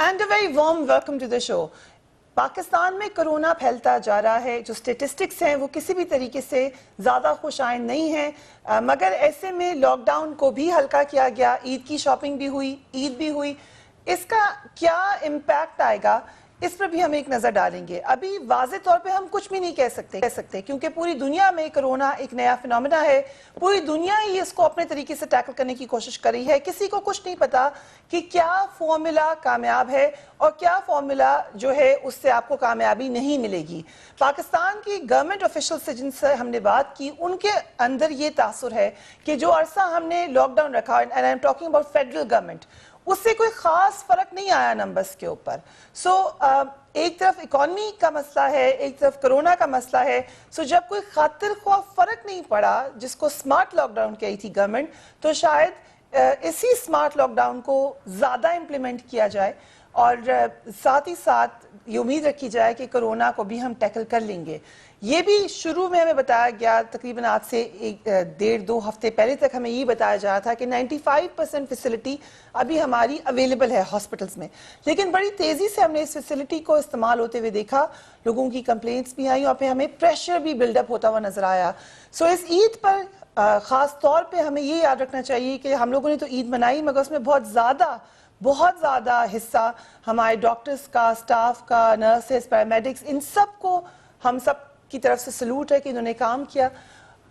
And a very warm welcome to the show. Pakistan में corona फैलता जा रहा है. जो स्टेटिस्टिक्स हैं वो किसी भी तरीके से ज़्यादा खुशाइंद नहीं हैं, मगर ऐसे में लॉकडाउन को भी हल्का किया गया. ईद की शॉपिंग भी हुई, ईद भी हुई. इसका क्या इम्पैक्ट आएगा इस पर भी हम एक नज़र डालेंगे. अभी वाज़े तौर पे हम कुछ भी नहीं कह सकते क्योंकि पूरी दुनिया में कोरोना एक नया फिनोमेना है. पूरी दुनिया ही इसको अपने तरीके से टैकल करने की कोशिश कर रही है. किसी को कुछ नहीं पता कि क्या फॉर्मूला कामयाब है और क्या फॉर्मूला जो है उससे आपको कामयाबी नहीं मिलेगी. पाकिस्तान की गवर्नमेंट ऑफिशियल से जिनसे हमने बात की उनके अंदर ये तासुर है कि जो अरसा हमने लॉकडाउन रखा, and I am talking about federal government, उससे कोई खास फर्क नहीं आया नंबर्स के ऊपर. सो एक तरफ इकॉनमी का मसला है, एक तरफ कोरोना का मसला है. सो जब कोई खातिर ख्वाह फर्क नहीं पड़ा जिसको स्मार्ट लॉकडाउन कही थी गवर्नमेंट, तो शायद इसी स्मार्ट लॉकडाउन को ज़्यादा इम्प्लीमेंट किया जाए और साथ ही साथ ये उम्मीद रखी जाए कि कोरोना को भी हम टैकल कर लेंगे. ये भी शुरू में हमें बताया गया, तकरीबन आज से 1.5-2 हफ्ते पहले तक हमें ये बताया जा रहा था कि 95% फैसिलिटी अभी हमारी अवेलेबल है हॉस्पिटल्स में. लेकिन बड़ी तेज़ी से हमने इस फैसिलिटी को इस्तेमाल होते हुए देखा, लोगों की कंप्लेंट्स भी आई और फिर हमें प्रेशर भी बिल्डअप होता हुआ नजर आया. सो इस ईद पर ख़ास तौर पर हमें ये याद रखना चाहिए कि हम लोगों ने तो ईद मनाई, मगर उसमें बहुत ज़्यादा हिस्सा हमारे डॉक्टर्स का, स्टाफ का, नर्सेस, पैरामेडिक्स, इन सब को हम सब की तरफ से सलूट है कि इन्होंने काम किया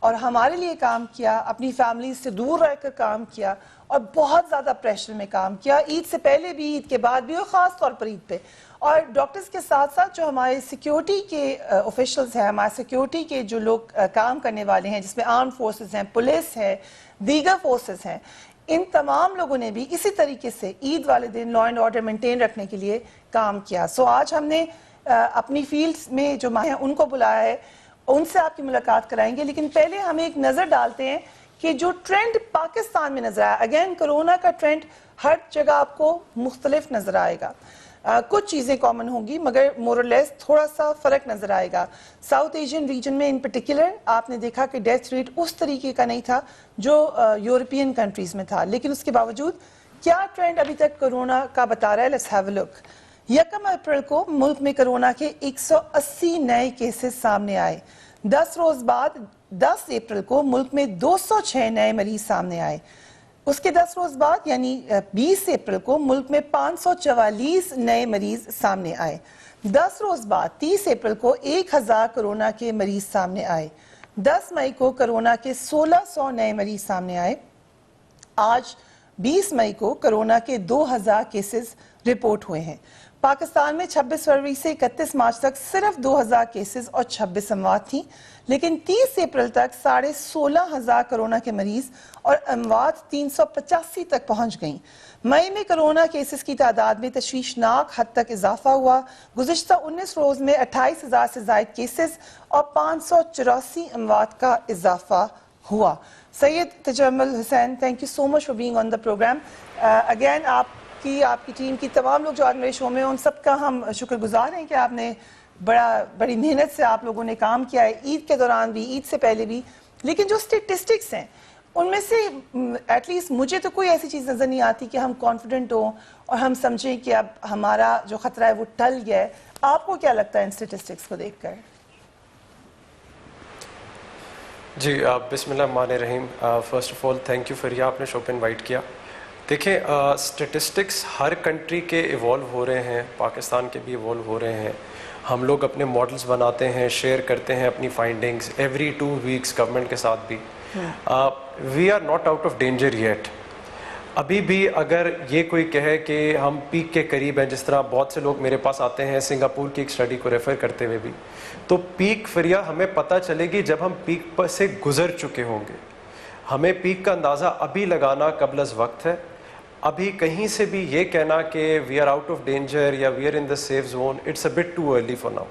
और हमारे लिए काम किया, अपनी फैमिली से दूर रहकर काम किया और बहुत ज़्यादा प्रेशर में काम किया. ईद से पहले भी, ईद के बाद भी और ख़ास तौर पर ईद पे. और डॉक्टर्स के साथ साथ जो हमारे सिक्योरिटी के ऑफिशियल्स हैं, हमारे सिक्योरिटी के जो लोग काम करने वाले हैं, जिसमें आर्म फोर्सेस हैं, पुलिस है, दीगर फोर्सेस हैं, इन तमाम लोगों ने भी इसी तरीके से ईद वाले दिन लॉ एंड ऑर्डर मेंटेन रखने के लिए काम किया. सो आज हमने अपनी फील्ड्स में जो माहिर हैं उनको बुलाया है, उनसे आपकी मुलाकात कराएंगे. लेकिन पहले हम एक नज़र डालते हैं कि जो ट्रेंड पाकिस्तान में नज़र आया. अगेन कोरोना का ट्रेंड हर जगह आपको मुख्तलिफ नज़र आएगा. कुछ चीज़ें कॉमन होंगी मगर मोर और लेस थोड़ा सा फ़र्क नज़र आएगा. साउथ एशियन रीजन में इन पर्टिकुलर आपने देखा कि डेथ रेट उस तरीके का नहीं था जो यूरोपियन कंट्रीज़ में था. लेकिन उसके बावजूद क्या ट्रेंड अभी तक कोरोना का बता रहा है, लेट्स हैव अ लुक. 1 अप्रैल को मुल्क में कोरोना के 180 नए केसेस सामने आए. 10 रोज बाद 10 अप्रैल को मुल्क में 206 नए मरीज सामने आए. उसके 10 रोज बाद यानी 20 अप्रैल को मुल्क में 544 नए मरीज सामने आए. 10 रोज बाद 30 अप्रैल को 1000 कोरोना के मरीज सामने आए. 10 मई को कोरोना के 1600 नए मरीज सामने आए. आज 20 मई को कोरोना के 2000 केसेस रिपोर्ट हुए हैं. पाकिस्तान में 26 फरवरी से 31 मार्च तक सिर्फ 2000 केसेस और 26 अमवात थी. लेकिन 30 अप्रैल तक 16,500 कोरोना के मरीज और अमवात 385 तक पहुंच गईं. मई में कोरोना केसेस की तादाद में तशवीशनाक हद तक इजाफा हुआ. गुज़िश्ता 19 रोज में 28,000 से ज़ायद केसेस और 584 अमवात का इजाफा हुआ. Syed Tajammul Hussain, thank you so much for being on the program. Again आपकी टीम की तमाम लोग जो आज मेरे शो में, उन सब का हम शुक्रगुजार हैं कि आपने बड़ी मेहनत से आप लोगों ने काम किया है, ईद के दौरान भी, ईद से पहले भी. लेकिन जो स्टेटिस्टिक्स हैं उनमें से एटलीस्ट मुझे तो कोई ऐसी चीज़ नज़र नहीं आती कि हम कॉन्फिडेंट हों और हम समझें कि अब हमारा जो ख़तरा है वो टल गया है. आपको क्या लगता है इन स्टेटिस्टिक्स को देख कर? जी बिस्मिल्लाहिर्रहमानिर्रहीम. First of all thank you Fariya, आपने शो पे इन्वाइट किया. देखें, स्टेटिस्टिक्स हर कंट्री के इवॉल्व हो रहे हैं, पाकिस्तान के भी इवॉल्व हो रहे हैं. हम लोग अपने मॉडल्स बनाते हैं, शेयर करते हैं अपनी फाइंडिंग्स एवरी 2 वीक्स गवर्नमेंट के साथ भी. We are not out of danger yet. अभी भी अगर ये कोई कहे कि हम पीक के करीब हैं, जिस तरह बहुत से लोग मेरे पास आते हैं सिंगापुर की एक स्टडी को रेफ़र करते हुए भी, तो पीक फरिया हमें पता चलेगी जब हम पीक पर से गुजर चुके होंगे. हमें पीक का अंदाज़ा अभी लगाना कबल अज़ वक्त है. अभी कहीं से भी ये कहना कि we are out of danger या we are in the safe zone, it's a bit too early for now.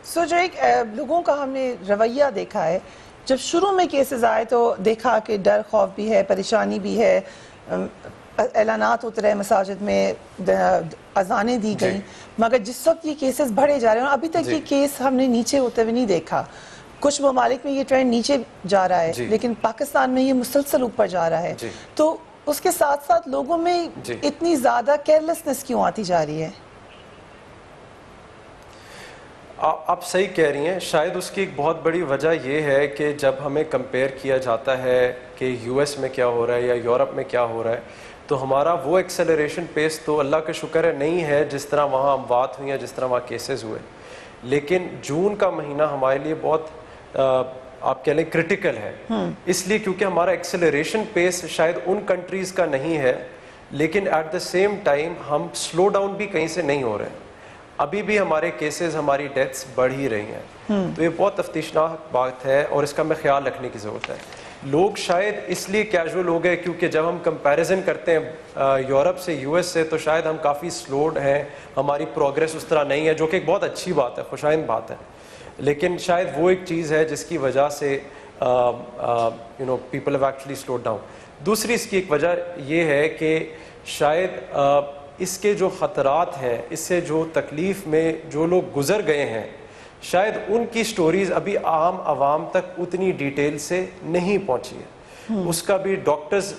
So जो एक लोगों का हमने रवैया देखा है, जब शुरू में केसेस आए तो देखा कि डर खौफ भी है, परेशानी भी है, ऐलानात होते रहे, मसाजिद में अजानें दी गई. मगर जिस वक्त ये केसेस बढ़े जा रहे हैं, अभी तक ये केस हमने नीचे होते हुए नहीं देखा. कुछ ममालिक में ये ट्रेंड नीचे जा रहा है लेकिन पाकिस्तान में ये मुसलसल ऊपर जा रहा है. तो اس کے ساتھ ساتھ لوگوں میں اتنی زیادہ کیئرلیسنس کیوں آتی جا رہی ہے؟ آپ صحیح کہہ رہی ہیں. شاید اس کی ایک بہت بڑی وجہ یہ ہے کہ جب ہمیں کمپیئر کیا جاتا ہے کہ یو ایس میں کیا ہو رہا ہے یا یورپ میں کیا ہو رہا ہے, تو ہمارا وہ ایکسیلریشن پیس تو اللہ کا شکر ہے نہیں ہے جس طرح وہاں اموات ہوئی ہیں, جس طرح وہاں کیسز ہوئے. لیکن جون کا مہینہ ہمارے لیے بہت آپ کہہ لیں کرٹیکل ہے, اس لیے کیونکہ ہمارا ایکسیلریشن پیس شاید ان کنٹریز کا نہیں ہے, لیکن ایٹ دا سیم ٹائم ہم سلو ڈاؤن بھی کہیں سے نہیں ہو رہے ہیں. ابھی بھی ہمارے کیسز, ہماری ڈیتھس بڑھ ہی رہی ہیں. تو یہ بہت تفتیشناک بات ہے اور اس کا ہمیں خیال رکھنے کی ضرورت ہے. لوگ شاید اس لیے کیجول ہو گئے کیونکہ جب ہم کمپیریزن کرتے ہیں یورپ سے, یو ایس سے, تو شاید ہم کافی سلوڈ ہیں, ہماری پروگریس اس طرح نہیں ہے, جو کہ ایک بہت اچھی بات ہے, خوشائند بات ہے. لیکن شاید وہ ایک چیز ہے جس کی وجہ سے people have actually slowed down. دوسری اس کی ایک وجہ یہ ہے کہ شاید اس کے جو خطرات ہیں, اس سے جو تکلیف میں جو لوگ گزر گئے ہیں, شاید ان کی سٹوریز ابھی عام عوام تک اتنی ڈیٹیل سے نہیں پہنچی ہے. اس کا بھی ڈاکٹرز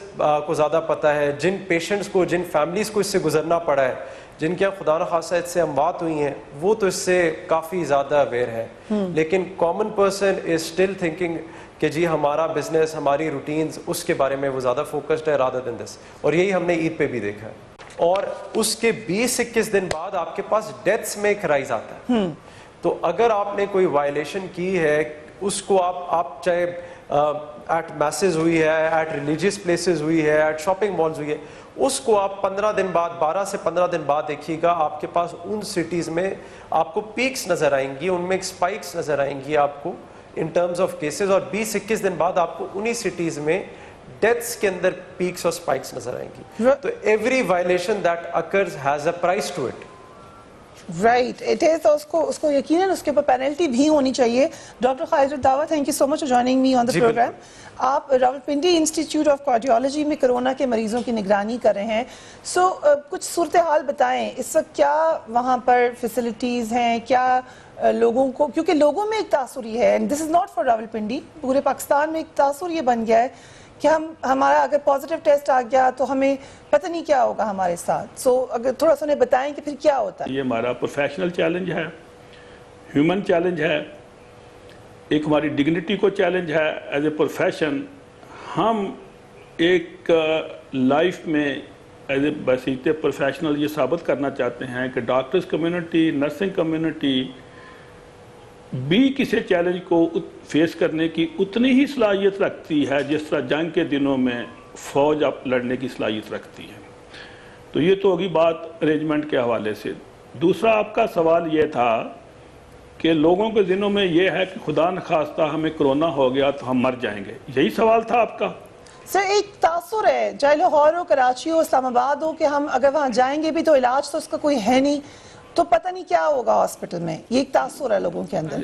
کو زیادہ پتہ ہے, جن پیشنٹس کو, جن فیملیز کو اس سے گزرنا پڑا ہے, جن کے خدا نخواستہ اس سے اموات ہوئی ہیں, وہ تو اس سے کافی زیادہ اویئر ہے. لیکن common person is still thinking کہ جی ہمارا بزنس, ہماری روٹینز, اس کے بارے میں وہ زیادہ فوکسڈ ہے رادر دین دس. اور یہی ہم نے عید پہ بھی دیکھا ہے. اور اس کے 20-21 دن بعد آپ کے پاس ڈیتھس میں ایک رائز آتا ہے. تو اگر آپ نے کوئی وائلیشن کی ہے, اس کو آپ چاہے ایٹ میسز ہوئی ہے, ایٹ ریلیجیس پلیسز ہوئی ہے, ایٹ شاپنگ مالز ہوئی ہے, اس کو آپ 15 دن بعد, 12 سے 15 دن بعد دیکھیے گا, آپ کے پاس ان سٹیز میں آپ کو پیکس نظر آئیں گی, ان میں ایک اسپائکس نظر آئیں گی آپ کو ان ٹرمز آف کیسز. اور 20-21 دن بعد آپ کو انہی سٹیز میں ڈیتھس کے اندر پیکس اور اسپائکس نظر آئیں گی. تو every violation that occurs has a price to it. Right, it is. اس کو یقیناً اس کے اوپر پینلٹی بھی ہونی چاہیے. ڈاکٹر خالد الدعوہ, thank you so much for joining me on the programme. آپ راولپنڈی انسٹیٹیوٹ آف کارڈیولوجی میں کرونا کے مریضوں کی نگرانی کر رہے ہیں. سو کچھ صورتحال بتائیں, اس وقت کیا وہاں پر فیسلٹیز ہیں, کیا لوگوں کو, کیونکہ لوگوں میں ایک تاثر یہ ہے, and this is not for Rawalpindi, پورے پاکستان میں ایک تاثر یہ بن گیا ہے کہ ہمارا اگر پازیٹیو ٹیسٹ آ گیا تو ہمیں پتہ نہیں کیا ہوگا ہمارے ساتھ. سو اگر تھوڑا سا انہیں بتائیں کہ پھر کیا ہوتا ہے. یہ ہمارا پروفیشنل چیلنج ہے, ہیومن چیلنج ہے, ایک ہماری ڈگنیٹی کو چیلنج ہے ایز اے پروفیشن. ہم ایک لائف میں ایز اے بحیثیت پروفیشنل یہ ثابت کرنا چاہتے ہیں کہ ڈاکٹرز کمیونٹی, نرسنگ کمیونٹی بھی کسی چیلنج کو فیس کرنے کی اتنی ہی صلاحیت رکھتی ہے جس طرح جنگ کے دنوں میں فوج لڑنے کی صلاحیت رکھتی ہے. تو یہ تو ہوگی بات ارینجمنٹ کے حوالے سے. دوسرا آپ کا سوال یہ تھا کہ لوگوں کے ذہنوں میں یہ ہے کہ خدا نخواستہ ہمیں کرونا ہو گیا تو ہم مر جائیں گے, یہی سوال تھا آپ کا؟ سر ایک تاثر ہے, چاہے لاہور ہو, کراچی ہو, اسلام آباد ہو, کہ ہم اگر وہاں جائیں گے بھی تو علاج تو اس کا کوئی ہے نہیں, تو پتہ نہیں کیا ہوگا ہاسپٹل میں. یہ ایک تاثر ہے لوگوں کے اندر.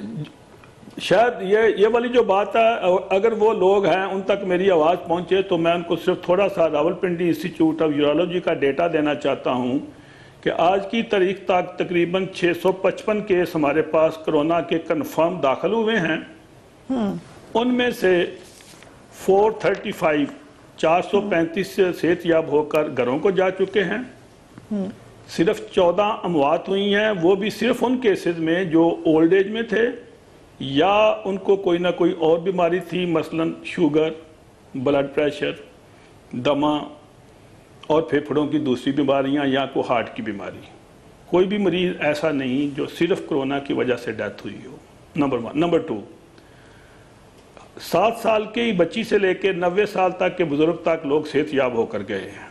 شاید یہ والی جو بات ہے, اگر وہ لوگ ہیں ان تک میری آواز پہنچے تو میں ان کو صرف تھوڑا سا راولپنڈی انسٹیٹیوٹ آف یورولوجی کا ڈیٹا دینا چاہتا ہوں کہ آج کی تاریخ تک تقریباً 655 کیس ہمارے پاس کرونا کے کنفرم داخل ہوئے ہیں. ان میں سے 435 صحت یاب ہو کر گھروں کو جا چکے ہیں. صرف 14 اموات ہوئی ہیں, وہ بھی صرف ان کیسز میں جو اولڈ ایج میں تھے یا ان کو کوئی نہ کوئی اور بیماری تھی, مثلا شوگر, بلڈ پریشر, دمہ اور پھیپھڑوں کی دوسری بیماریاں یا کوئی ہارٹ کی بیماری. کوئی بھی مریض ایسا نہیں جو صرف کرونا کی وجہ سے ڈیتھ ہوئی ہو. نمبر 1. نمبر 2, 7 سال کی بچی سے لے کے 90 سال تک کے بزرگ تک لوگ صحت یاب ہو کر گئے ہیں.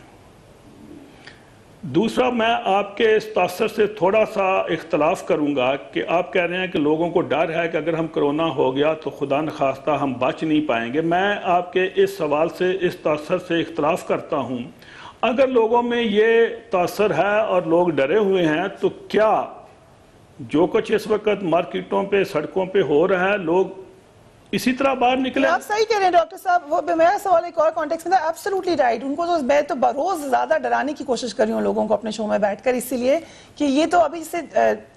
دوسرا, میں آپ کے اس تاثر سے تھوڑا سا اختلاف کروں گا کہ آپ کہہ رہے ہیں کہ لوگوں کو ڈر ہے کہ اگر ہم کرونا ہو گیا تو خدا نخواستہ ہم بچ نہیں پائیں گے. میں آپ کے اس سوال سے, اس تاثر سے اختلاف کرتا ہوں. اگر لوگوں میں یہ تاثر ہے اور لوگ ڈرے ہوئے ہیں تو کیا جو کچھ اس وقت مارکیٹوں پہ, سڑکوں پہ ہو رہا ہے, لوگ इसी तरह बाहर निकले। आप सही कह रहे हैं डॉक्टर साहब, वो मेरा सवाल एक और कॉन्टेक्स्ट में था, एब्सोल्युटली राइट। उनको तो मैं तो रोज ज्यादा डराने की कोशिश कर रही हूँ लोगों को अपने शो में बैठकर, इसीलिए कि ये तो अभी से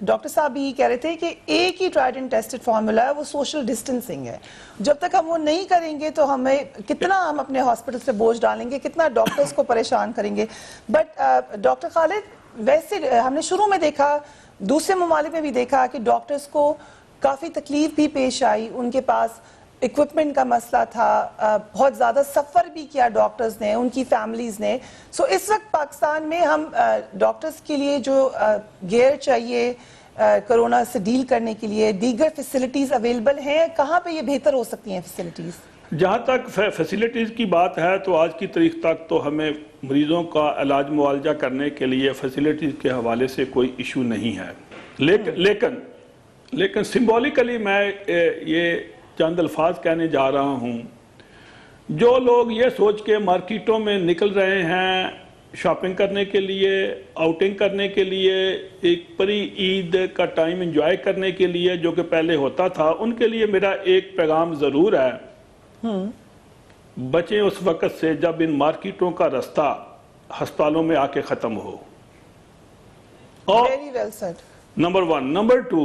डॉक्टर साहब भी कह रहे थे कि एक he tried and tested formula है, वो सोशल डिस्टेंसिंग है। जब तक हम वो नहीं करेंगे तो हमें कितना हम अपने हॉस्पिटल से बोझ डालेंगे, कितना डॉक्टर्स को परेशान करेंगे। बट डॉक्टर खालिद, वैसे हमने शुरू में देखा, दूसरे ममालिक में भी देखा कि डॉक्टर्स को काफ़ी तकलीफ भी पेश आई, उनके पास इक्विपमेंट का मसला था, बहुत ज़्यादा सफ़र भी किया डॉक्टर्स ने, उनकी फैमिलीज़ ने। सो इस वक्त पाकिस्तान में हम डॉक्टर्स के लिए जो गियर चाहिए कोरोना से डील करने के लिए, दीगर फैसिलिटीज़ अवेलेबल हैं, कहाँ पे ये बेहतर हो सकती हैं फैसिलिटीज़? जहाँ तक फैसिलिटीज़ की बात है तो आज की तारीख तक तो हमें मरीज़ों का इलाज मुआवजा करने के लिए फैसिलिटीज़ के हवाले से कोई इशू नहीं है। लेकिन सिंबॉलिकली मैं ये चंद अल्फाज कहने जा रहा हूँ। जो लोग ये सोच के मार्केटों में निकल रहे हैं शॉपिंग करने के लिए, आउटिंग करने के लिए, एक परी ईद का टाइम एंजॉय करने के लिए जो कि पहले होता था, उनके लिए मेरा एक पैगाम ज़रूर है, बचें उस वक़्त से जब इन मार्केटों का रास्ता हस्पतालों में आके ख़त्म हो। और Very well said. Number 1, number 2,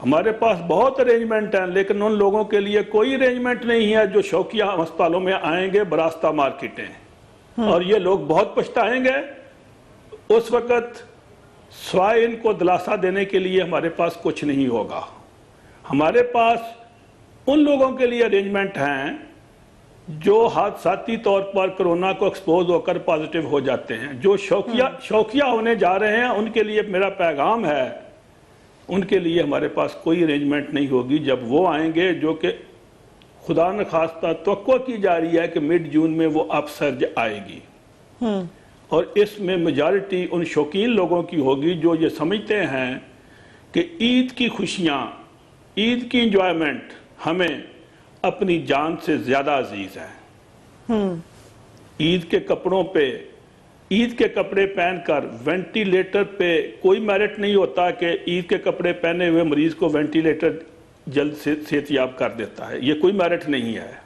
हमारे पास बहुत अरेंजमेंट हैं, लेकिन उन लोगों के लिए कोई अरेंजमेंट नहीं है जो शौकिया अस्पतालों में आएंगे बरास्ता मार्केटें, और ये लोग बहुत पछताएंगे उस वक़्त। स्वाय इनको दिलासा देने के लिए हमारे पास कुछ नहीं होगा। हमारे पास उन लोगों के लिए अरेंजमेंट हैं जो हादसाती तौर पर कोरोना को एक्सपोज होकर पॉजिटिव हो जाते हैं। जो शौकिया होने जा रहे हैं उनके लिए मेरा पैगाम है, उनके लिए हमारे पास कोई अरेंजमेंट नहीं होगी जब वो आएंगे, जो कि खुदा न खास्ता तवक्को की जा रही है कि मिड जून में वो अपसर्ज आएगी। और इसमें मेजॉरिटी उन शौकीन लोगों की होगी जो ये समझते हैं कि ईद की खुशियाँ, ईद की इंजॉयमेंट हमें अपनी जान से ज़्यादा अजीज़ है। ईद के कपड़ों पे, ईद के कपड़े पहनकर वेंटिलेटर पे कोई मेरिट नहीं होता कि ईद के कपड़े पहने हुए मरीज को वेंटिलेटर जल्द से सेहतयाब कर देता है, ये कोई मेरिट नहीं है।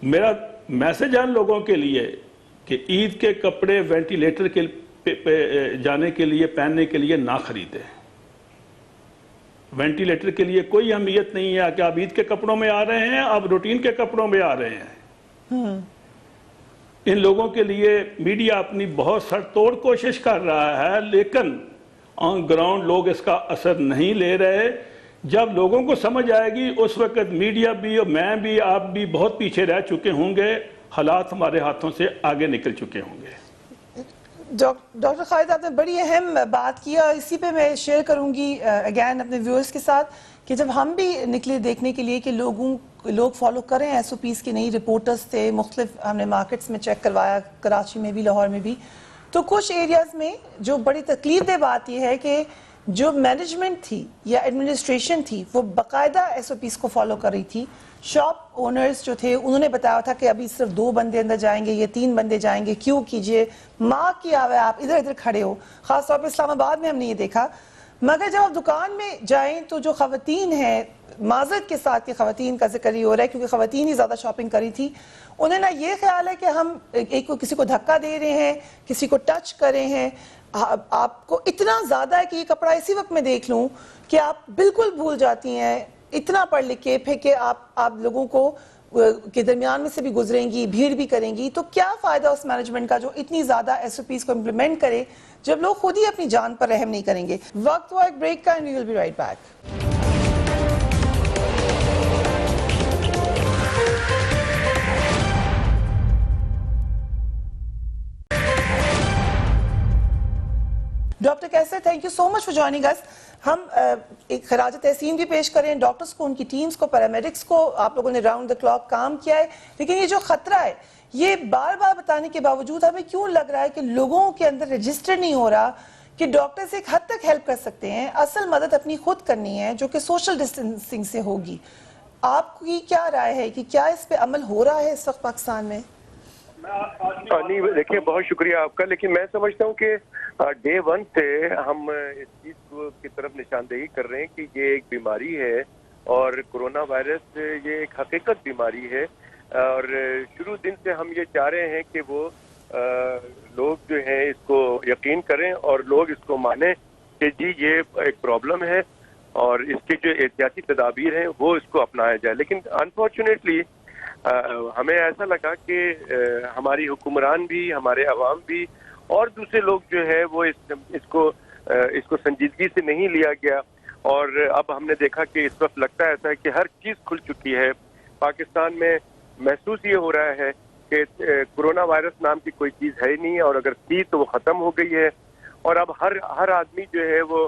मेरा मैसेज है लोगों के लिए कि ईद के कपड़े वेंटिलेटर के पे जाने के लिए, पहनने के लिए ना खरीदें। वेंटिलेटर के लिए कोई अहमियत नहीं है कि आप ईद के कपड़ों में आ रहे हैं, आप रूटीन के कपड़ों में आ रहे हैं। इन लोगों के लिए मीडिया अपनी बहुत सरतोड़ कोशिश कर रहा है, लेकिन ऑन ग्राउंड लोग इसका असर नहीं ले रहे। जब लोगों को समझ आएगी उस वक्त मीडिया भी और मैं भी, आप भी बहुत पीछे रह चुके होंगे, हालात हमारे हाथों से आगे निकल चुके होंगे। डॉक्टर खालिद, आपने बड़ी अहम बात की और इसी पे मैं शेयर करूंगी अगैन अपने व्यूअर्स के साथ कि जब हम भी निकले देखने के लिए कि लोग फॉलो करें एसओपीज़ की, नई रिपोर्टर्स थे, मुख्तलिफ हमने मार्केट्स में चेक करवाया, कराची में भी, लाहौर में भी, तो कुछ एरियाज़ में जो बड़ी तकलीफ दह बात यह है कि जो मैनेजमेंट थी या एडमिनिस्ट्रेशन थी वो बाकायदा एसओपीज़ को फॉलो कर रही थी। शॉप ओनर्स जो थे उन्होंने बताया था कि अभी सिर्फ 2 बंदे अंदर जाएंगे, ये 3 बंदे जाएंगे, क्यों कीजिए, मार्क किया हुआ है, आप इधर इधर खड़े हो। ख़ासतौर पर इस्लामाबाद में हमने ये देखा। मगर जब आप दुकान में जाएं तो जो ख़वातीन हैं, माजरत के साथ कि ख़वातीन का जिक्र ही हो रहा है क्योंकि ख़वातीन ही ज़्यादा शॉपिंग करी थी, उन्हें ना ये ख्याल है कि हम किसी को धक्का दे रहे हैं, किसी को टच कर रहे हैं। आपको इतना ज़्यादा है कि ये कपड़ा इसी वक्त में देख लूँ कि आप बिल्कुल भूल जाती हैं, इतना पढ़ लिख के फिर कि आप लोगों को के दरमियान में से भी गुजरेंगी, भीड़ भी करेंगी। तो क्या फ़ायदा उस मैनेजमेंट का जो इतनी ज़्यादा एसओपीज़ को इम्प्लीमेंट करे जब लोग खुद ही अपनी जान पर रहम नहीं करेंगे। वक्त हुआ एक ब्रेक का, and we will be right back. Doctor Qaiser, thank you so much for joining us. हम एक खराज तहसीन भी पेश करें डॉक्टर्स को, उनकी टीम्स को, पैरामेडिक्स को। आप लोगों ने राउंड द क्लॉक काम किया है, लेकिन ये जो खतरा है ये बार बार बताने के बावजूद हमें क्यों लग रहा है कि लोगों के अंदर रजिस्टर नहीं हो रहा कि डॉक्टर्स एक हद तक हेल्प कर सकते हैं। असल मदद अपनी खुद करनी है जो कि सोशल डिस्टेंसिंग से होगी। आपकी क्या राय है कि क्या इस पे अमल हो रहा है इस वक्त पाकिस्तान में? नहीं, देखिए बहुत शुक्रिया आपका, लेकिन मैं समझता हूँ कि डे 1 से हम इस चीज़ की तरफ निशानदेही कर रहे हैं कि ये एक बीमारी है اور کورونا وائرس یہ ایک حقیقت بیماری ہے، اور شروع دن سے ہم یہ چاہ رہے ہیں کہ وہ لوگ جو ہیں اس کو یقین کریں اور لوگ اس کو مانیں کہ جی یہ ایک پرابلم ہے اور اس کے جو احتیاطی تدابیر ہیں وہ اس کو اپنایا جائے. لیکن انفارچونیٹلی ہمیں ایسا لگا کہ ہماری حکمران بھی، ہمارے عوام بھی اور دوسرے لوگ جو ہے وہ اس کو سنجیدگی سے نہیں لیا گیا. اور اب ہم نے دیکھا کہ اس وقت لگتا ہے ایسا ہے کہ ہر چیز کھل چکی ہے پاکستان میں. محسوس یہ ہو رہا ہے کہ کورونا وائرس نام کی کوئی چیز ہے ہی نہیں، اور اگر تھی تو وہ ختم ہو گئی ہے. اور اب ہر آدمی جو ہے وہ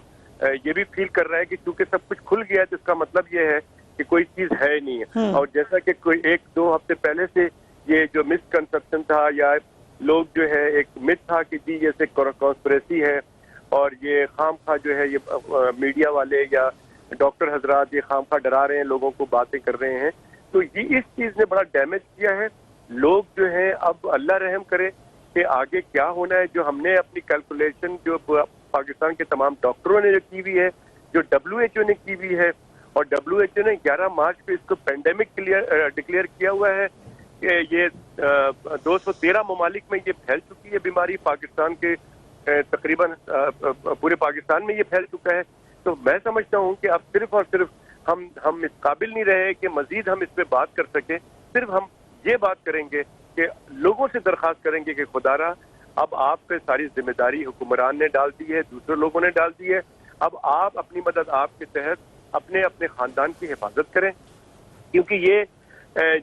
یہ بھی فیل کر رہا ہے کہ چونکہ سب کچھ کھل گیا ہے تو اس کا مطلب یہ ہے کہ کوئی چیز ہے ہی نہیں. اور جیسا کہ کوئی 1-2 ہفتے پہلے سے یہ جو مسکنسپشن تھا یا لوگ جو ہے ایک مت تھا کہ جی یہ کانسپریسی ہے اور یہ خام خواہ جو ہے یہ میڈیا والے یا ڈاکٹر حضرات یہ خام خواہ ڈرا رہے ہیں لوگوں کو، باتیں کر رہے ہیں، تو یہ اس چیز نے بڑا ڈیمیج کیا ہے. لوگ جو ہے اب اللہ رحم کرے کہ آگے کیا ہونا ہے. جو ہم نے اپنی کیلکولیشن جو پاکستان کے تمام ڈاکٹروں نے جو کی ہوئی ہے، جو WHO نے کی ہوئی ہے، اور WHO نے 11 مارچ کو اس کو پینڈیمک ڈکلیئر کیا ہوا ہے کہ یہ 213 ممالک میں یہ پھیل چکی ہے بیماری. پاکستان کے تقریباً پورے پاکستان میں یہ پھیل چکا ہے. تو میں سمجھتا ہوں کہ اب صرف اور صرف ہم اس قابل نہیں رہے کہ مزید ہم اس پہ بات کر سکیں. صرف ہم یہ بات کریں گے کہ لوگوں سے درخواست کریں گے کہ خدا را اب آپ پہ ساری ذمہ داری حکمران نے ڈال دی ہے، دوسرے لوگوں نے ڈال دی ہے. اب آپ اپنی مدد آپ کے تحت اپنے خاندان کی حفاظت کریں، کیونکہ یہ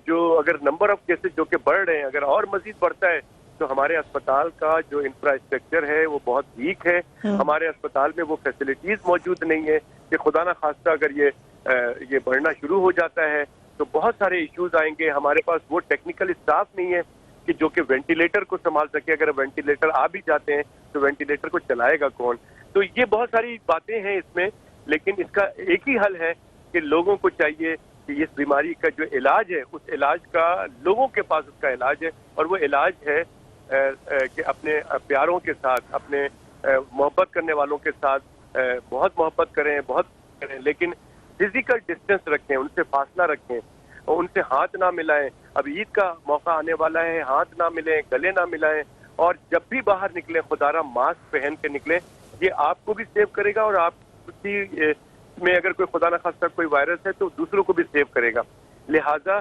جو اگر نمبر آف کیسز جو کہ بڑھ رہے ہیں اگر اور مزید بڑھتا ہے تو ہمارے اسپتال کا جو انفراسٹرکچر ہے وہ بہت ویک ہے. ہمارے اسپتال میں وہ فیسلٹیز موجود نہیں ہے کہ خدا نہ خواستہ اگر یہ بڑھنا شروع ہو جاتا ہے تو بہت سارے ایشوز آئیں گے. ہمارے پاس وہ ٹیکنیکل اسٹاف نہیں ہے کہ جو کہ وینٹیلیٹر کو سنبھال سکے. اگر وینٹیلیٹر آ بھی جاتے ہیں تو وینٹیلیٹر کو چلائے گا کون؟ تو یہ بہت ساری باتیں ہیں اس میں، لیکن اس کا ایک ہی حل ہے کہ لوگوں کو چاہیے کہ اس بیماری کا جو علاج ہے اس علاج کا لوگوں کے پاس اس کا علاج ہے، اور وہ علاج ہے کہ اپنے پیاروں کے ساتھ، اپنے محبت کرنے والوں کے ساتھ بہت محبت کریں، لیکن فزیکل ڈسٹینس رکھیں، ان سے فاصلہ رکھیں اور ان سے ہاتھ نہ ملائیں. اب عید کا موقع آنے والا ہے، ہاتھ نہ ملیں، گلے نہ ملائیں، اور جب بھی باہر نکلیں خدا را ماسک پہن کے نکلیں. یہ آپ کو بھی سیو کرے گا اور آپ میں اگر کوئی خدا نہ خواستہ کوئی وائرس ہے تو دوسروں کو بھی سیو کرے گا. لہٰذا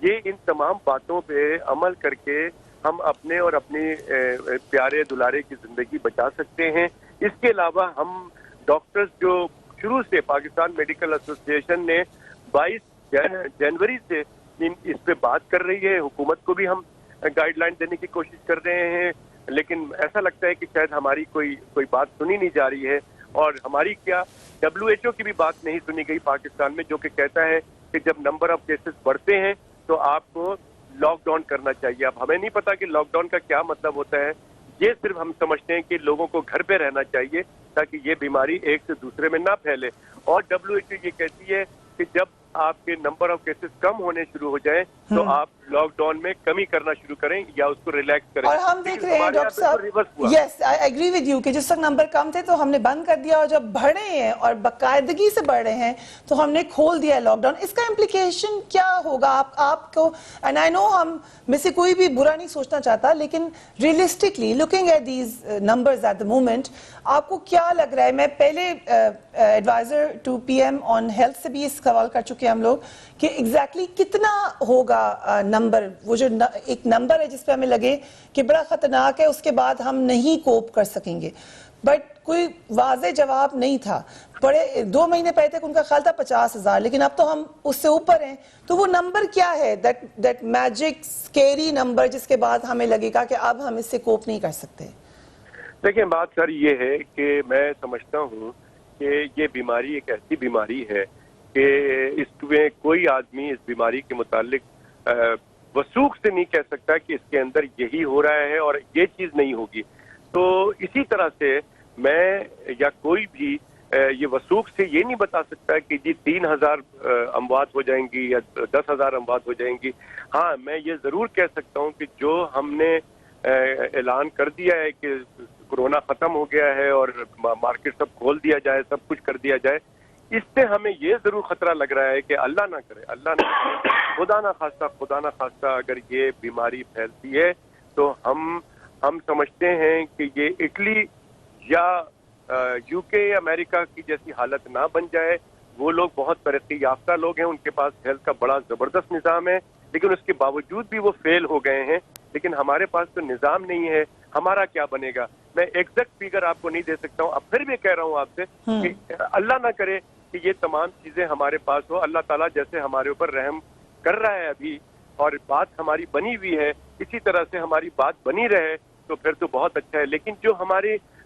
یہ ان تمام باتوں پہ عمل کر کے ہم اپنے اور اپنی پیارے دلارے کی زندگی بچا سکتے ہیں. اس کے علاوہ ہم ڈاکٹرز جو شروع سے پاکستان میڈیکل ایسوسی ایشن نے 22 جنوری سے اس پہ بات کر رہی ہے. حکومت کو بھی ہم گائیڈ لائن دینے کی کوشش کر رہے ہیں، لیکن ایسا لگتا ہے کہ شاید ہماری کوئی بات سنی نہیں جا رہی ہے. اور ہماری کیا WHO کی بھی بات نہیں سنی گئی پاکستان میں، جو کہ کہتا ہے کہ جب نمبر آف کیسز بڑھتے ہیں تو آپ کو لاک ڈاؤن کرنا چاہیے. اب ہمیں نہیں پتا کہ لاک ڈاؤن کا کیا مطلب ہوتا ہے. یہ صرف ہم سمجھتے ہیں کہ لوگوں کو گھر پہ رہنا چاہیے تاکہ یہ بیماری ایک سے دوسرے میں نہ پھیلے. اور WHO یہ کہتی ہے کہ جب آپ کے نمبر آف کیسز کم ہونے شروع ہو جائیں تو آپ لاک ڈاؤن میں کمی کرنا شروع کریں یا اس کو ریلیکس کریں. اور ہم دیکھ رہے ہیں ڈاکٹر صاحب، یس آئی ایگری ود یو کہ جس وقت نمبر کم تھے تو ہم نے بند کر دیا، اور جب بڑھ رہے ہیں اور باقاعدگی سے بڑھ رہے ہیں تو ہم نے کھول دیا لاک ڈاؤن. اس کا امپلیکیشن کیا ہوگا آپ کو؟ اینڈ آئی نو ہم میں سے کوئی بھی برا نہیں سوچنا چاہتا، لیکن realistically looking at these numbers at the moment آپ کو کیا لگ رہا ہے؟ میں پہلے adviser to PM on health سے بھی اس سوال کر چکے ہیں ہم لوگ کہ ایگزیکٹلی کتنا ہوگا نمبر، وہ جو ایک نمبر ہے جس پہ ہمیں لگے کہ بڑا خطرناک ہے، اس کے بعد ہم نہیں کوپ کر سکیں گے. بٹ کوئی واضح جواب نہیں تھا. بڑے 2 مہینے پہلے تک ان کا خیال تھا 50,000، لیکن اب تو ہم اس سے اوپر ہیں. تو وہ نمبر کیا ہے دیٹ میجک اسکیری نمبر جس کے بعد ہمیں لگے گا کہ اب ہم اس سے کوپ نہیں کر سکتے؟ دیکھیں بات سر یہ ہے کہ میں سمجھتا ہوں کہ یہ بیماری ایک ایسی بیماری ہے کہ اس میں کوئی آدمی اس بیماری کے متعلق وثوق سے نہیں کہہ سکتا کہ اس کے اندر یہی ہو رہا ہے اور یہ چیز نہیں ہوگی. تو اسی طرح سے میں یا کوئی بھی یہ وثوق سے یہ نہیں بتا سکتا کہ جی 3,000 اموات ہو جائیں گی یا 10,000 اموات ہو جائیں گی. ہاں میں یہ ضرور کہہ سکتا ہوں کہ جو ہم نے اعلان کر دیا ہے کہ کورونا ختم ہو گیا ہے اور مارکیٹ سب کھول دیا جائے، سب کچھ کر دیا جائے، اس سے ہمیں یہ ضرور خطرہ لگ رہا ہے کہ اللہ نہ کرے خدا نہ خواستہ اگر یہ بیماری پھیلتی ہے تو ہم سمجھتے ہیں کہ یہ اٹلی یا یو کے یا امریکہ کی جیسی حالت نہ بن جائے. وہ لوگ بہت ترقی یافتہ لوگ ہیں, ان کے پاس ہیلتھ کا بڑا زبردست نظام ہے, لیکن اس کے باوجود بھی وہ فیل ہو گئے ہیں. لیکن ہمارے پاس تو نظام نہیں ہے, ہمارا کیا بنے گا؟ میں ایگزیکٹ فیگر آپ کو نہیں دے سکتا ہوں. اب پھر بھی کہہ رہا ہوں آپ سے کہ اللہ نہ کرے کہ یہ تمام چیزیں ہمارے پاس ہو. اللہ تعالیٰ جیسے ہمارے اوپر رحم کر رہا ہے ابھی, اور بات ہماری بنی ہوئی ہے, اسی طرح سے ہماری بات بنی رہے تو پھر تو بہت اچھا ہے. لیکن جو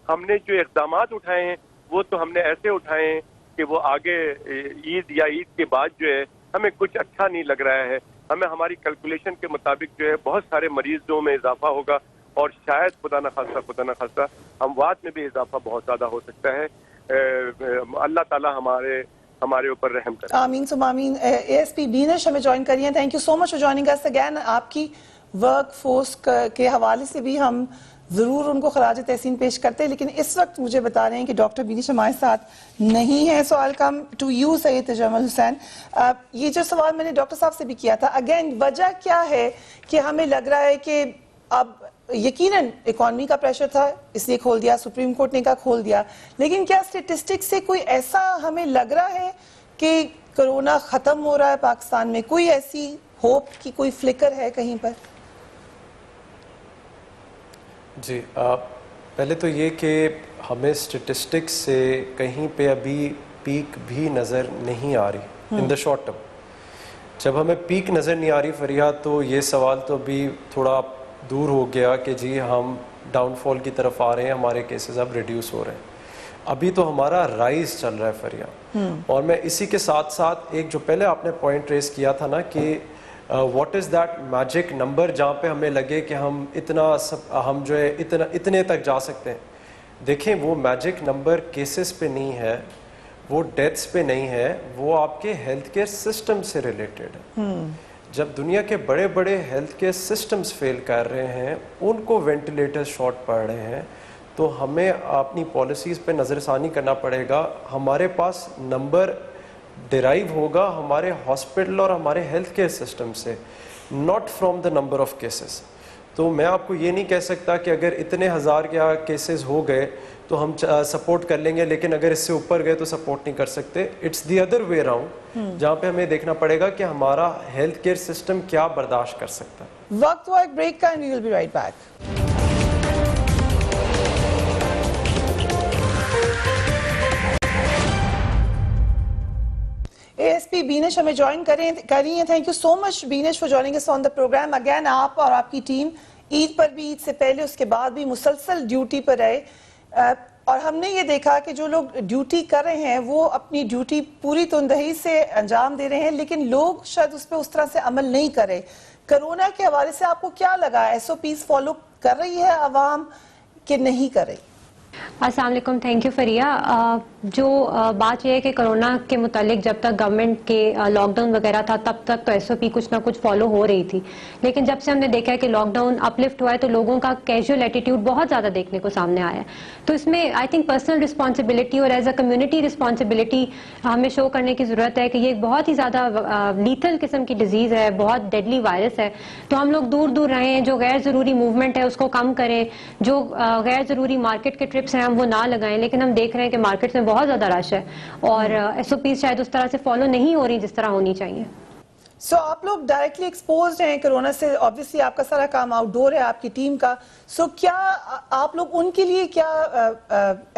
ہم نے جو اقدامات اٹھائے ہیں وہ تو ہم نے ایسے اٹھائے ہیں کہ وہ آگے عید یا عید کے بعد جو ہے ہمیں کچھ اچھا نہیں لگ رہا ہے. ہمیں ہماری کیلکولیشن کے مطابق جو ہے بہت سارے مریضوں میں اضافہ ہوگا, اور شاید خدا نہ خواستہ اموات میں بھی اضافہ بہت زیادہ ہو سکتا ہے. اللہ تعالیٰ ہمارے اوپر رحم کرے. آمین ثم آمین. ASP بینش ہمیں جوائن کریے. Thank you so much for joining us again. آپ کی ورک فورس کے حوالے سے بھی ہم ضرور ان کو خراج تحسین پیش کرتے ہیں, لیکن اس وقت مجھے بتا رہے ہیں کہ ڈاکٹر بینش ہمارے ساتھ نہیں ہے. سو آئی کم ٹو یو سید تجمل حسین. یہ جو سوال میں نے ڈاکٹر صاحب سے بھی کیا تھا, اگین وجہ کیا ہے کہ ہمیں لگ رہا ہے کہ اب یقیناً اکانومی کا پریشر تھا اس لیے کھول دیا, سپریم کورٹ نے کہا کھول دیا, لیکن کیا اسٹیٹسٹکس سے کوئی ایسا ہمیں لگ رہا ہے کہ کرونا ختم ہو رہا ہے پاکستان میں؟ کوئی ایسی ہوپ کی کوئی فلکر ہے کہیں پر؟ جی, پہلے تو یہ کہ ہمیں اسٹیٹسٹکس سے کہیں پہ ابھی پیک بھی نظر نہیں آ رہی ان دا شارٹ ٹرم. جب ہمیں پیک نظر نہیں آ رہی فریحہ, تو یہ سوال تو ابھی تھوڑا دور ہو گیا کہ جی ہم ڈاؤن فال کی طرف آ رہے ہیں, ہمارے کیسز اب ریڈیوس ہو رہے ہیں. ابھی تو ہمارا رائز چل رہا ہے فریحہ. اور میں اسی کے ساتھ ساتھ ایک جو پہلے آپ نے پوائنٹ ریز کیا تھا نا کہ what is that magic number جہاں پہ ہمیں لگے کہ ہم ہم جو ہے اتنے تک جا سکتے ہیں. دیکھیں وہ میجک نمبر کیسز پہ نہیں ہے, وہ ڈیتھس پہ نہیں ہے, وہ آپ کے ہیلتھ کیئر سسٹم سے ریلیٹڈ ہے. جب دنیا کے بڑے بڑے ہیلتھ کیئر سسٹمز فیل کر رہے ہیں, ان کو وینٹیلیٹر شارٹ پڑ رہے ہیں, تو ہمیں اپنی پالیسیز پہ نظر ثانی کرنا پڑے گا. ہمارے پاس نمبر ڈرائیو ہوگا ہمارے ہاسپٹل اور ہمارے ہیلتھ کیئر سسٹم سے, not from the number of cases. تو میں آپ کو یہ نہیں کہہ سکتا کہ اگر اتنے ہزار کیا کیسز ہو گئے تو ہم سپورٹ کر لیں گے, لیکن اگر اس سے اوپر گئے تو سپورٹ نہیں کر سکتے. It's the other way around, جہاں پہ ہمیں دیکھنا پڑے گا کہ ہمارا ہیلتھ کیئر سسٹم کیا برداشت کر سکتا ہے. وقت ہوا ایک بریک کا, and we will be right back. ASP Binish ہمیں جوائن کر رہی ہیں. Thank you so much Binish for joining us on the program. Again آپ اور آپ کی ٹیم عید پر بھی, عید سے پہلے, اس کے بعد بھی مسلسل ڈیوٹی پر رہے, اور ہم نے یہ دیکھا کہ جو لوگ ڈیوٹی کر رہے ہیں وہ اپنی ڈیوٹی پوری تندہی سے انجام دے رہے ہیں, لیکن لوگ شاید اس پہ اس طرح سے عمل نہیں کر رہے. کرونا کے حوالے سے آپ کو کیا لگا, SOPs فالو کر رہی ہے عوام کہ نہیں کر رہی؟ السلام علیکم. Thank you Fariha. جو بات یہ ہے کہ کرونا کے متعلق جب تک گورنمنٹ کے لاک ڈاؤن وغیرہ تھا تب تک تو SOP کچھ نہ کچھ فالو ہو رہی تھی, لیکن جب سے ہم نے دیکھا ہے کہ لاک ڈاؤن اپ لفٹ ہوا ہے تو لوگوں کا کیجول ایٹیٹیوڈ بہت زیادہ دیکھنے کو سامنے آیا ہے. تو اس میں آئی تھنک پرسنل رسپانسبلٹی اور ایز اے کمیونٹی رسپانسبلٹی ہمیں شو کرنے کی ضرورت ہے کہ یہ ایک بہت ہی زیادہ لیتھل قسم کی ڈیزیز ہے, بہت ڈیڈلی وائرس ہے. تو ہم لوگ دور دور رہیں, جو غیر ضروری موومنٹ ہے اس کو کم کریں, جو غیر ضروری مارکیٹ کے ٹرپس ہیں ہم وہ نہ لگائیں. لیکن ہم دیکھ رہے ہیں کہ مارکیٹ میں بہت زیادہ رش ہے اور SOPs شاید اس طرح سے فالو نہیں ہو رہی جس طرح ہونی چاہیے. سو آپ لوگ ڈائریکٹلی ایکسپوزڈ ہیں کرونا سے, obviously آپ کا سارا کام آؤٹ ڈور ہے آپ کی ٹیم کا. سو کیا آپ لوگ ان کے لیے کیا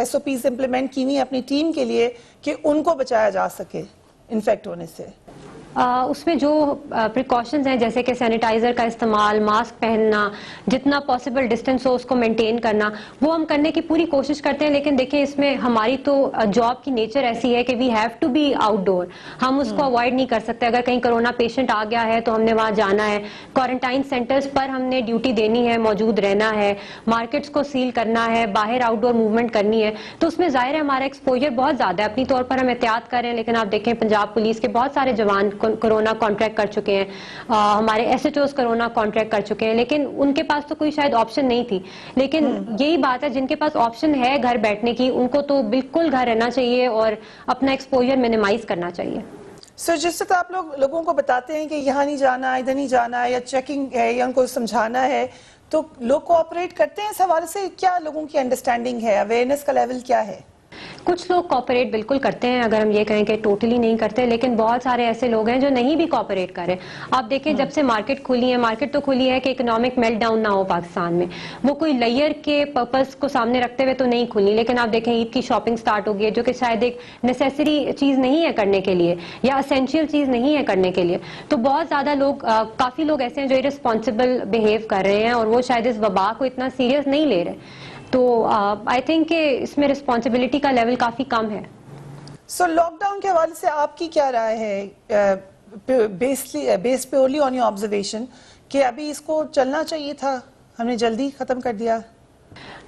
SOPs امپلیمنٹ کی ہوئی ہیں اپنی ٹیم کے لیے کہ ان کو بچایا جا سکے انفیکٹ ہونے سے؟ اس میں جو پریکاشنز ہیں جیسے کہ سینیٹائزر کا استعمال, ماسک پہننا, جتنا پاسبل ڈسٹینس ہو اس کو مینٹین کرنا, وہ ہم کرنے کی پوری کوشش کرتے ہیں. لیکن دیکھیں اس میں ہماری تو جاب کی نیچر ایسی ہے کہ we have to be outdoor, ہم اس کو اوائڈ نہیں کر سکتے. اگر کہیں کرونا پیشنٹ آ گیا ہے تو ہم نے وہاں جانا ہے, کوارنٹائن سینٹرز پر ہم نے ڈیوٹی دینی ہے, موجود رہنا ہے, مارکیٹس کو سیل کرنا ہے, باہر آؤٹ ڈور موومنٹ کرنی ہے. تو اس میں ظاہر ہے ہمارا ایکسپوجر بہت زیادہ ہے. اپنی طور پر ہم احتیاط کر رہے ہیں, لیکن آپ دیکھیں پنجاب پولیس کے بہت سارے جوان कोरोना कॉन्ट्रैक्ट कर चुके हैं, हमारे SHOs कोरोना कॉन्ट्रैक्ट कर चुके हैं, लेकिन उनके पास तो कोई शायद ऑप्शन नहीं थी. लेकिन यही बात है, जिनके पास ऑप्शन है घर बैठने की, उनको तो बिल्कुल घर रहना चाहिए और अपना एक्सपोजर मिनिमाइज करना चाहिए. सो जिस तरह आप लोगों को बताते हैं कि यहाँ नहीं जाना, इधर नहीं जाना, या चेकिंग है या उनको समझाना है, तो लोग कोऑपरेट करते हैं इस हवाले से? क्या लोगों की अंडरस्टैंडिंग है, अवेयरनेस का लेवल क्या है? कुछ लोग कोऑपरेट बिल्कुल करते हैं, अगर हम ये कहें कि टोटली नहीं करते, लेकिन बहुत सारे ऐसे लोग हैं जो नहीं भी कोऑपरेट कर रहे. आप देखें, जब से मार्केट खुली है, मार्केट तो खुली है कि इकोनॉमिक मेल्टडाउन ना हो पाकिस्तान में, वो कोई लेयर के पर्पस को सामने रखते हुए तो नहीं खुली, लेकिन आप देखें ईद की शॉपिंग स्टार्ट हो गई है, जो कि शायद एक नेसेसरी चीज नहीं है करने के लिए, या असेंशियल चीज नहीं है करने के लिए. तो बहुत ज्यादा लोग, काफी लोग ऐसे हैं जो इररिस्पॉन्सिबल बिहेव कर रहे हैं, और वो शायद इस वबा को इतना सीरियस नहीं ले रहे. तो आई थिंक कि इसमें रिस्पॉन्सिबिलिटी का लेवल काफी कम है. सो लॉकडाउन के हवाले से आपकी क्या राय है, based purely on your observation, कि अभी इसको चलना चाहिए था, हमने जल्दी खत्म कर दिया?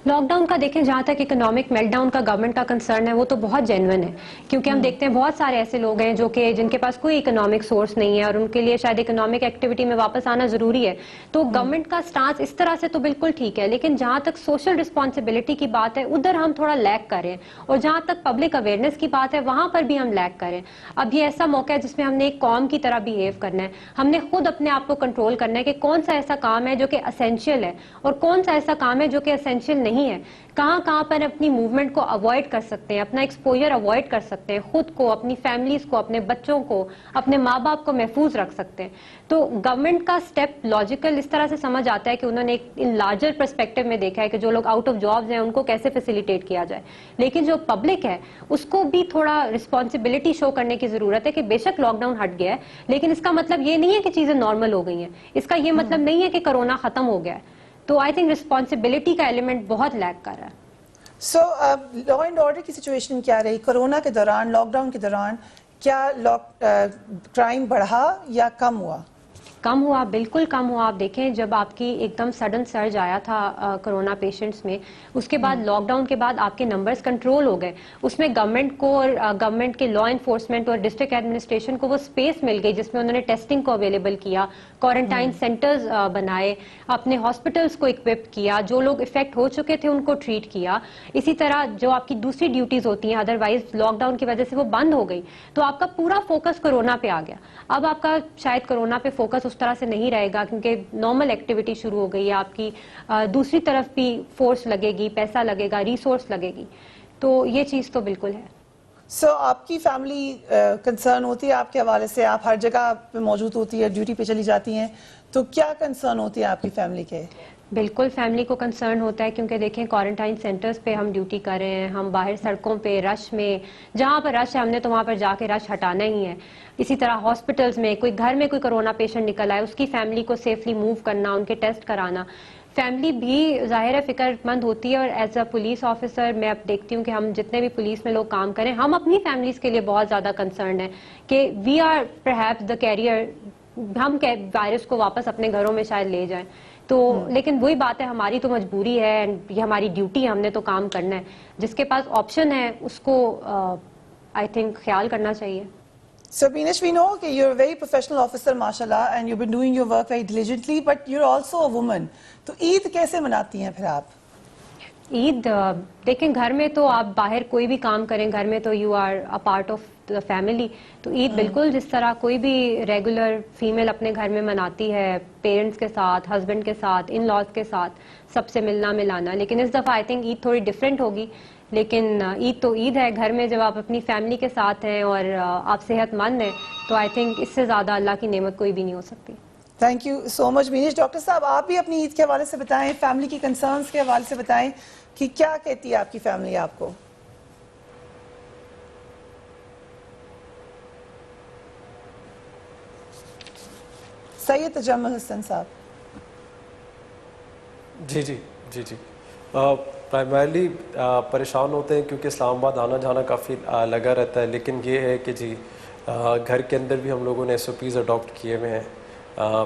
लॉकडाउन का देखें, जहाँ तक इकोनॉमिक मेल्टडाउन का गवर्नमेंट का कंसर्न है, वो तो बहुत जेन्युइन है, क्योंकि हम देखते हैं बहुत सारे ऐसे लोग हैं जो कि जिनके पास कोई इकोनॉमिक सोर्स नहीं है और उनके लिए शायद इकोनॉमिक एक्टिविटी में वापस आना जरूरी है. तो गवर्नमेंट का स्टांस इस तरह से तो बिल्कुल ठीक है, लेकिन जहाँ तक सोशल रिस्पॉन्सिबिलिटी की बात है, उधर हम थोड़ा लैग कर रहे हैं, और जहाँ तक पब्लिक अवेयरनेस की बात है, वहां पर भी हम लैग कर रहे हैं. अब ये ऐसा मौका है जिसमें हमने एक कौम की तरह बिहेव करना है. हमने खुद अपने आप को कंट्रोल करना है कि कौन सा ऐसा काम है जो कि असेंशियल है और कौन सा ऐसा काम है जो कि असेंशियल नहीं है. कहां पर अपनी मूवमेंट को अवॉइड कर सकते हैं, अपना एक्सपोजर अवॉइड कर सकते हैं, खुद को, अपनी फैमिलीज को, अपने बच्चों को, अपने माँ बाप को महफूज रख सकते हैं. तो गवर्नमेंट का स्टेप लॉजिकल इस तरह से समझ आता है कि उन्होंने एक इन लार्जर पर्सपेक्टिव में देखा है कि जो लोग आउट ऑफ जॉब्स हैं उनको कैसे फैसिलिटेट किया जाए. लेकिन जो पब्लिक है उसको भी थोड़ा रिस्पॉन्सिबिलिटी शो करने की जरूरत है कि बेशक लॉकडाउन हट गया है, लेकिन इसका मतलब ये नहीं है कि चीजें नॉर्मल हो गई हैं, इसका ये मतलब नहीं है कि कोरोना खत्म हो गया है. तो आई थिंक रिस्पॉन्सिबिलिटी का एलिमेंट बहुत लैग कर रहा है. सो लॉ एंड ऑर्डर की सिचुएशन क्या रही कोरोना के दौरान, लॉकडाउन के दौरान? क्या क्राइम बढ़ा या कम हुआ? कम हुआ, बिल्कुल कम हुआ. आप देखें, जब आपकी एकदम सडन सर्ज आया था कोरोना पेशेंट्स में, उसके बाद लॉकडाउन के बाद आपके नंबर्स कंट्रोल हो गए. उसमें गवर्नमेंट को और गवर्नमेंट के लॉ एनफोर्समेंट और डिस्ट्रिक्ट एडमिनिस्ट्रेशन को वो स्पेस मिल गई जिसमें उन्होंने टेस्टिंग को अवेलेबल किया, क्वारंटाइन सेंटर्स बनाए, अपने हॉस्पिटल्स को इक्विप किया, जो लोग इफेक्ट हो चुके थे उनको ट्रीट किया. इसी तरह जो आपकी दूसरी ड्यूटीज होती हैं अदरवाइज लॉकडाउन की वजह से वो बंद हो गई, तो आपका पूरा फोकस कोरोना पे आ गया. अब आपका शायद कोरोना पे फोकस उस तरह से नहीं रहेगा, क्योंकि नॉर्मल एक्टिविटी शुरू हो गई है आपकी. दूसरी तरफ भी फोर्स लगेगी, पैसा लगेगा, रिसोर्स लगेगी. तो ये चीज तो बिल्कुल है. सो आपकी फैमिली कंसर्न होती है आपके हवाले से? आप हर जगह पे मौजूद होती है, ड्यूटी पे चली जाती हैं, तो क्या कंसर्न होती है आपकी फैमिली के? बिल्कुल फैमिली को कंसर्न होता है, क्योंकि देखें क्वारंटाइन सेंटर्स पे हम ड्यूटी कर रहे हैं, हम बाहर सड़कों पे रश में, जहाँ पर रश है हमने तो वहाँ पर जाके रश हटाना ही है. इसी तरह हॉस्पिटल्स में कोई घर में कोई कोरोना पेशेंट निकल आए, उसकी फैमिली को सेफली मूव करना, उनके टेस्ट कराना. फैमिली भी जाहिर है फिक्रमंद होती है, और एज अ पुलिस ऑफिसर मैं अब देखती हूँ कि हम जितने भी पुलिस में लोग काम करें, हम अपनी फैमिलीज के लिए बहुत ज़्यादा कंसर्न है कि we are perhaps the carrier, हम वायरस को वापस अपने घरों में शायद ले जाएं. तो लेकिन वही बात है, हमारी तो मजबूरी है एंड ये हमारी ड्यूटी है, हमने तो काम करना है. जिसके पास ऑप्शन है उसको आई थिंक ख्याल करना चाहिए. So Binish, we know that you're a very professional officer, mashallah, and you've been doing your work very diligently, but you're also a woman. तो ईद कैसे मनाती हैं फिर आप? ईद देखें, घर में तो आप बाहर कोई भी काम करें, घर में तो you are a part of the family. तो ईद बिल्कुल जिस तरह कोई भी रेगुलर फीमेल अपने घर में मनाती है, पेरेंट्स के साथ, हस्बैंड के साथ, इन लॉज के साथ, सबसे मिलना मिलाना. लेकिन इस दफ़ा आई थिंक ईद थोड़ी डिफरेंट होगी. लेकिन ईद तो ईद है, घर में जब आप अपनी फैमिली के साथ हैं और आप सेहतमंद हैं, तो आई थिंक इससे ज़्यादा अल्लाह की नेमत कोई भी नहीं हो सकती. Thank you so much Beenish. Doctor साहब, आप भी अपनी ईद के हवाले से बताएं, फैमिली की कंसर्न्स के हवाले से बताएं कि क्या कहती है आपकी फैमिली आपको? सैयद तजम्मुल हसन साहब. जी प्राइमरली परेशान होते हैं क्योंकि इस्लामाबाद आना जाना काफ़ी लगा रहता है. लेकिन ये है कि जी घर के अंदर भी हम लोगों ने SOPs अडॉप्ट किए हुए हैं.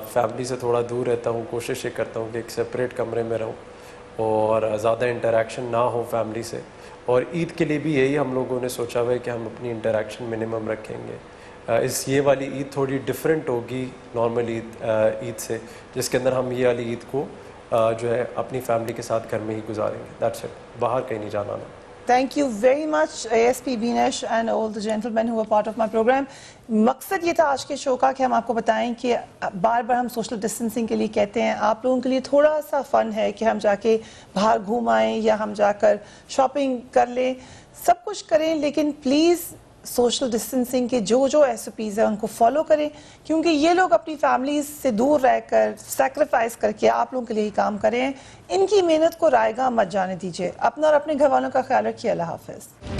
फैमिली से थोड़ा दूर रहता हूँ, कोशिश ये करता हूँ कि एक सेपरेट कमरे में रहूँ और ज़्यादा इंटरेक्शन ना हो फैमिली से. और ईद के लिए भी यही हम लोगों ने सोचा हुआ है कि हम अपनी इंटरेक्शन मिनिमम रखेंगे. یہ والی عید تھوڑی ڈفرینٹ ہوگی نارمل عید سے، جس کے اندر ہم یہ والی عید کو جو ہے اپنی فیملی کے ساتھ گھر میں ہی گزاریں گے. دیٹس اٹ، باہر کہیں نہیں جانا. Thank you very much ASP Binesh and all the gentlemen who were part of my program. مقصد یہ تھا آج کے شو کا کہ ہم آپ کو بتائیں کہ بار بار ہم سوشل ڈسٹینسنگ کے لیے کہتے ہیں، آپ لوگوں کے لیے تھوڑا سا فن ہے کہ ہم جا کے باہر گھوم آئیں یا ہم جا کر شاپنگ کر لیں، سب کچھ کریں، لیکن پلیز سوشل ڈسٹینسنگ کے جو SOPs ہیں ان کو فالو کریں، کیونکہ یہ لوگ اپنی فیملیز سے دور رہ کر سیکریفائز کر کے آپ لوگوں کے لیے ہی کام کریں. ان کی محنت کو رائے گاہ مت جانے دیجیے. اپنا اور اپنے گھر والوں کا خیال رکھیے. اللہ حافظ.